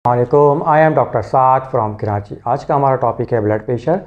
वालेकुम, I am doctor Saad from Karachi. आज का हमारा टॉपिक है ब्लड प्रेशर।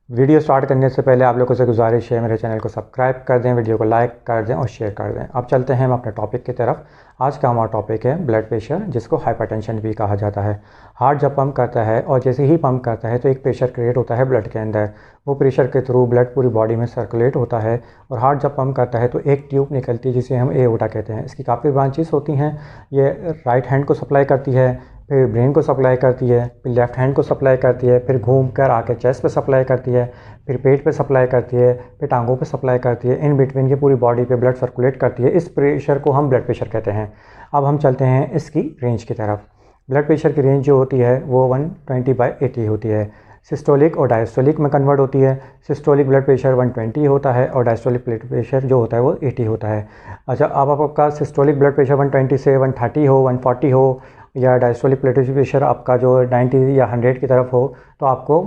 वीडियो स्टार्ट करने से पहले आप लोगों से गुजारिश है मेरे चैनल को सब्सक्राइब कर दें, वीडियो को लाइक कर दें और शेयर कर दें। अब चलते हैं हम अपने टॉपिक की तरफ। आज का हमारा टॉपिक है ब्लड प्रेशर, जिसको हाइपरटेंशन भी कहा जाता है। हार्ट जब पंप करता है और जैसे ही पंप करता है तो एक प्रेशर क्रिएट होता है ब्लड के अंदर। वो प्रेशर के थ्रू ब्लड पूरी बॉडी में सर्कुलेट होता है और हार्ट जब पंप करता है तो एक ट्यूब निकलती है जिसे हम एओर्टा कहते हैं। इसकी काफ़ी ब्रांचेस होती हैं। ये राइट हैंड को सप्लाई करती है, फिर ब्रेन को सप्लाई करती है, फिर लेफ़्ट हैंड को सप्लाई करती है, फिर घूम कर आके चेस्ट पे सप्लाई करती है, फिर पेट पे सप्लाई करती है, फिर टांगों पे सप्लाई करती है। इन बिटवीन की पूरी बॉडी पे ब्लड सर्कुलेट करती है। इस प्रेशर को हम ब्लड प्रेशर कहते हैं। अब हम चलते हैं इसकी रेंज की तरफ। ब्लड प्रेशर की रेंज जो होती है वो 120/80 होती है। सिस्टोलिक और डायस्टोलिक में कन्वर्ट होती है। सिस्टोलिक ब्लड प्रेशर 120 होता है और डायस्टोलिक ब्लड प्रेशर जो होता है वो 80 होता है। अच्छा, अब आपका सिस्टोलिक ब्लड प्रेशर 120 से 130 हो, 140 हो, या डायस्टोलिक ब्लड प्रेशर आपका जो 90 या 100 की तरफ हो, तो आपको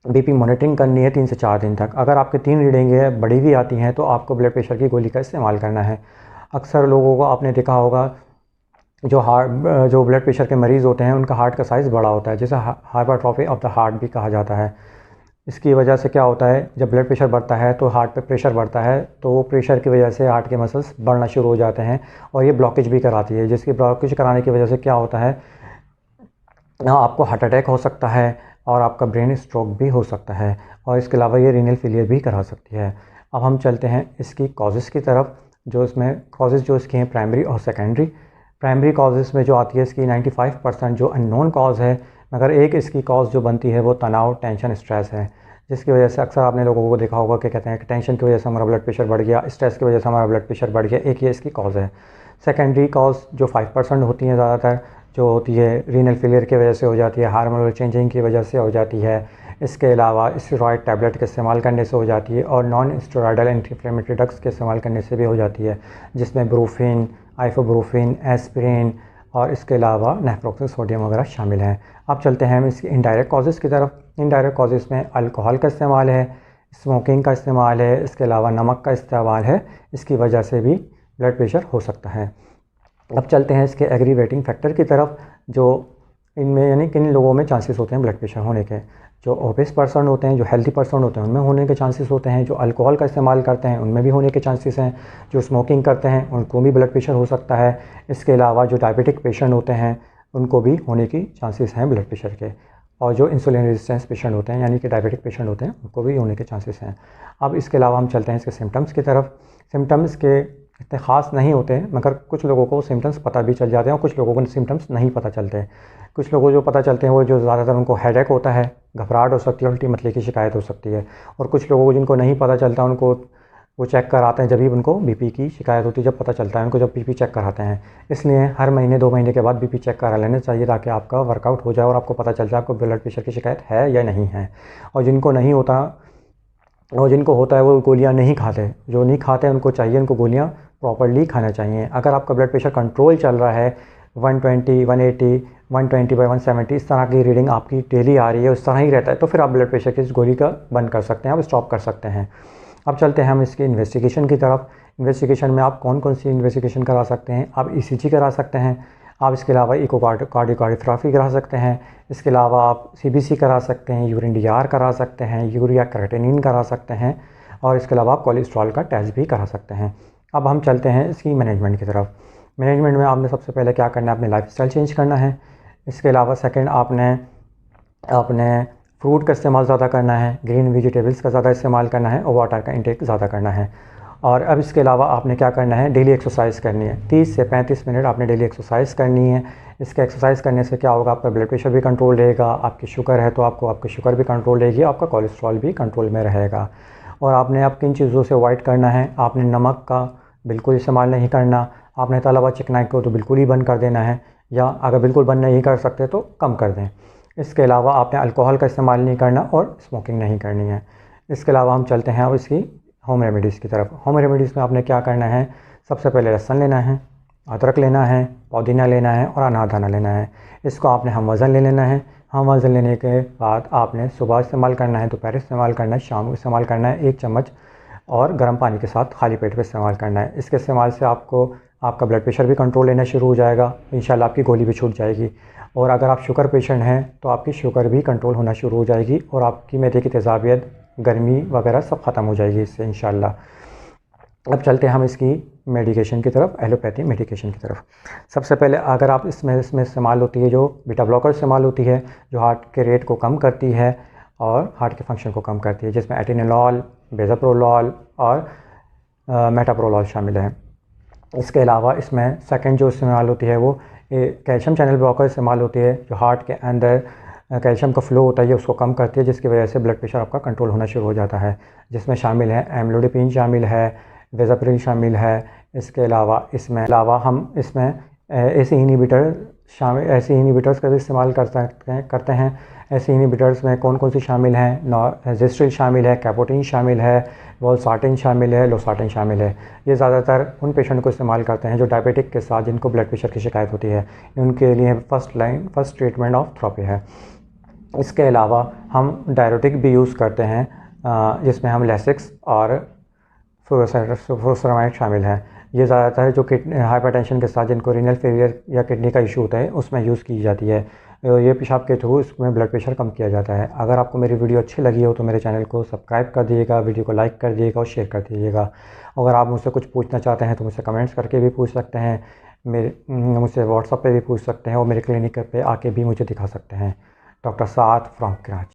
बीपी मॉनिटरिंग करनी है 3 से 4 दिन तक। अगर आपके 3 रीडिंगें बड़ी भी आती हैं तो आपको ब्लड प्रेशर की गोली का इस्तेमाल करना है। अक्सर लोगों को आपने देखा होगा जो ब्लड प्रेशर के मरीज़ होते हैं उनका हार्ट का साइज़ बड़ा होता है, जिसे हाइपरट्रॉफी ऑफ द हार्ट भी कहा जाता है। इसकी वजह से क्या होता है, जब ब्लड प्रेशर बढ़ता है तो हार्ट पे प्रेशर बढ़ता है, तो वो प्रेशर की वजह से हार्ट के मसल्स बढ़ना शुरू हो जाते हैं और ये ब्लॉकेज भी कराती है। जिसकी ब्लॉकेज कराने की वजह से क्या होता है, आपको हार्ट अटैक हो सकता है और आपका ब्रेन स्ट्रोक भी हो सकता है, और इसके अलावा ये रीनल फेलियर भी करा सकती है। अब हम चलते हैं इसकी कॉजेज़ की तरफ। जो इसमें कॉजेज़ जो इसकी हैं प्राइमरी और सेकेंडरी। प्राइमरी कॉजेज़ में जो आती है इसकी 95% जो अननोन कॉज है, मगर एक इसकी कॉज जो बनती है वो तनाव, टेंशन, स्ट्रेस है। जिसकी वजह से अक्सर आपने लोगों को देखा होगा कि कहते हैं कि टेंशन की वजह से हमारा ब्लड प्रेशर बढ़ गया, स्ट्रेस की वजह से हमारा ब्लड प्रेशर बढ़ गया। एक ये इसकी कॉज है। सेकेंडरी कॉज जो 5% होती हैं ज़्यादातर, जो होती है रीनल फेलियर की वजह से हो जाती है, हार्मोनल चेंजिंग की वजह से हो जाती है। इसके अलावा स्टेरॉयड टैबलेट के इस्तेमाल करने से हो जाती है और non steroidal anti inflammatory drugs के इस्तेमाल करने से भी हो जाती है, जिसमें ब्रूफिन, आइफोब्रूफिन, एस्पिरिन और इसके अलावा नेफ्रोक्सिन सोडियम वगैरह शामिल हैं। अब चलते हैं हम इसकी इनडायरेक्ट कॉजेज़ की तरफ। इनडायरेक्ट कॉजेज़ में अल्कोहल का इस्तेमाल है, स्मोकिंग का इस्तेमाल है, इसके अलावा नमक का इस्तेमाल है। इसकी वजह से भी ब्लड प्रेशर हो सकता है। अब चलते हैं इसके एग्रीवेटिंग फैक्टर की तरफ। जो इनमें यानी किन लोगों में चांसेस होते हैं ब्लड प्रेशर होने के। जो ओबेस पर्सन होते हैं, जो हेल्दी पर्सन होते हैं, उनमें होने के चांसेस होते हैं। जो अल्कोहल का इस्तेमाल करते हैं उनमें भी होने के चांसेस हैं। जो स्मोकिंग करते हैं उनको भी ब्लड प्रेशर हो सकता है। इसके अलावा जो डायबिटिक पेशेंट होते हैं उनको भी होने की चांसेस हैं ब्लड प्रेशर के। और जो इंसुलिन रेजिस्टेंस पेशेंट होते हैं यानी कि डायबिटिक पेशेंट होते हैं उनको भी होने के चांसेस हैं। अब इसके अलावा हम चलते हैं इसके सिम्टम्स की तरफ। सिम्टम्स के इतने ख़ास नहीं होते हैं, मगर कुछ लोगों को सिम्टम्स पता भी चल जाते हैं और कुछ लोगों को सिम्टम्स नहीं पता चलते। कुछ लोगों को जो पता चलते हैं वो जो ज़्यादातर उनको हेडेक होता है, घबराहट हो सकती है, उल्टी मतली की शिकायत हो सकती है। और कुछ लोगों को जिनको नहीं पता चलता उनको वो चेक कराते हैं, जब भी उनको बीपी की शिकायत होती है, जब पता चलता है उनको, जब बीपी चेक कराते हैं। इसलिए हर महीने 2 महीने के बाद बीपी चेक करा लेना चाहिए, ताकि आपका वर्कआउट हो जाए और आपको पता चल जाए आपको ब्लड प्रेशर की शिकायत है या नहीं है। और जिनको नहीं होता और जिनको होता है वो गोलियां नहीं खाते। जो नहीं खाते उनको चाहिए उनको गोलियां प्रॉपर्ली खाना चाहिए। अगर आपका ब्लड प्रेशर कंट्रोल चल रहा है, 120, 180, 120/170 इस तरह की रीडिंग आपकी डेली आ रही है, उस तरह ही रहता है, तो फिर आप ब्लड प्रेशर की इस गोली का बंद कर सकते हैं, आप स्टॉप कर सकते हैं। अब चलते हैं हम इसकी इन्वेस्टिगेशन की तरफ। इन्वेस्टिगेशन में आप कौन कौन सी इन्वेस्टिगेशन करा सकते हैं। आप ईसीजी करा सकते हैं। आप इसके अलावा इकोकार्डियोग्राफी करा सकते हैं। इसके अलावा आप सीबीसी करा सकते हैं, यूरिन डीआर करा सकते हैं, यूरिया क्रेटिनिन करा सकते हैं, और इसके अलावा आप कोलेस्ट्रॉल का टेस्ट भी करा सकते हैं। अब हम चलते हैं इसकी मैनेजमेंट की तरफ। मैनेजमेंट में आपने सबसे पहले क्या करना है, अपने लाइफस्टाइल चेंज करना है। इसके अलावा सेकंड आपने फ्रूट का इस्तेमाल ज़्यादा करना है, ग्रीन वेजिटेबल्स का ज़्यादा इस्तेमाल करना है और वाटर का इंटेक ज़्यादा करना है। और अब इसके अलावा आपने क्या करना है, डेली एक्सरसाइज करनी है। 30 से 35 मिनट आपने डेली एक्सरसाइज करनी है। इसके एक्सरसाइज करने से क्या होगा, आपका ब्लड प्रेशर भी कंट्रोल रहेगा, आपकी शुगर है तो आपकी शुगर भी कंट्रोल रहेगी, आपका कोलेस्ट्रॉल भी कंट्रोल में रहेगा। और आपने अब किन चीज़ों से अवॉइड करना है, आपने नमक का बिल्कुल इस्तेमाल नहीं करना, आपने तला हुआ चिकनाई को तो बिल्कुल ही बंद कर देना है, या अगर बिल्कुल बंद नहीं कर सकते तो कम कर दें। इसके अलावा आपने अल्कोहल का इस्तेमाल नहीं करना और स्मोकिंग नहीं करनी है। इसके अलावा हम चलते हैं अब इसकी होम रेमेडीज़ की तरफ। होम रेमेडीज़ में आपने क्या करना है, सबसे पहले लहसुन लेना है, अदरक लेना है, पुदीना लेना है और अनारदाना लेना है। इसको आपने हम वज़न ले लेना है। हम वज़न लेने के बाद आपने सुबह इस्तेमाल करना है, दोपहर इस्तेमाल करना है, शाम को इस्तेमाल करना है 1 चम्मच, और गर्म पानी के साथ खाली पेट पे इस्तेमाल करना है। इसके इस्तेमाल से आपको आपका ब्लड प्रेशर भी कंट्रोल लेना शुरू हो जाएगा, इंशाल्लाह आपकी गोली भी छूट जाएगी। और अगर आप शुगर पेशेंट हैं तो आपकी शुगर भी कंट्रोल होना शुरू हो जाएगी और आपकी मैदे की तेज़ाबियत, गर्मी वगैरह सब ख़त्म हो जाएगी इससे इंशाल्लाह। अब चलते हैं हम इसकी मेडिकेशन की तरफ, एलोपैथी मेडिकेशन की तरफ। सबसे पहले अगर आप इसमें इस्तेमाल होती है जो बीटा ब्लॉकर इस्तेमाल होती है, जो हार्ट के रेट को कम करती है और हार्ट के फंक्शन को कम करती है, जिसमें एटेनोल, बेजाप्रोलोल और मेटाप्रोलोल शामिल है। इसके अलावा इसमें सेकंड जो इस्तेमाल होती है वो कैल्शियम चैनल ब्लॉकर इस्तेमाल होती है, जो हार्ट के अंदर कैल्शियम का फ़्लो होता है उसको कम करती है, जिसकी वजह से ब्लड प्रेशर आपका कंट्रोल होना शुरू हो जाता है। जिसमें शामिल है एम्लोडिपिन शामिल है, वेजाप्रिल शामिल है। इसके अलावा हम इसमें ऐसे इनहिबिटर्स का भी इस्तेमाल करते हैं। ऐसे इनहिबिटर्स में कौन कौन सी शामिल हैं? जिस्ट्रिल शामिल है, कैपोटिन शामिल है, वोल्साटिन शामिल है, लोसाटिन शामिल है। ये ज़्यादातर उन पेशेंट को इस्तेमाल करते हैं जो डायबिटिक के साथ जिनको ब्लड प्रेशर की शिकायत होती है, उनके लिए फर्स्ट ट्रीटमेंट ऑफ थेरेपी है। इसके अलावा हम डायरेटिक भी यूज़ करते हैं, जिसमें हम लेसिक्स और फुरोसेमाइड शामिल है। ये ज़्यादातर जो हाइपरटेंशन के साथ जिनको रीनल फेलियर या किडनी का इशू होता है उसमें यूज़ की जाती है। ये पेशाब के थ्रू इसमें ब्लड प्रेशर कम किया जाता है। अगर आपको मेरी वीडियो अच्छी लगी हो तो मेरे चैनल को सब्सक्राइब कर दीजिएगा, वीडियो को लाइक कर दीजिएगा और शेयर कर दीजिएगा। अगर आप मुझसे कुछ पूछना चाहते हैं तो मुझसे कमेंट्स करके भी पूछ सकते हैं, मुझसे व्हाट्सएप पे भी पूछ सकते हैं और मेरे क्लिनिक पे आके भी मुझे दिखा सकते हैं। Doctor Saad from Karachi.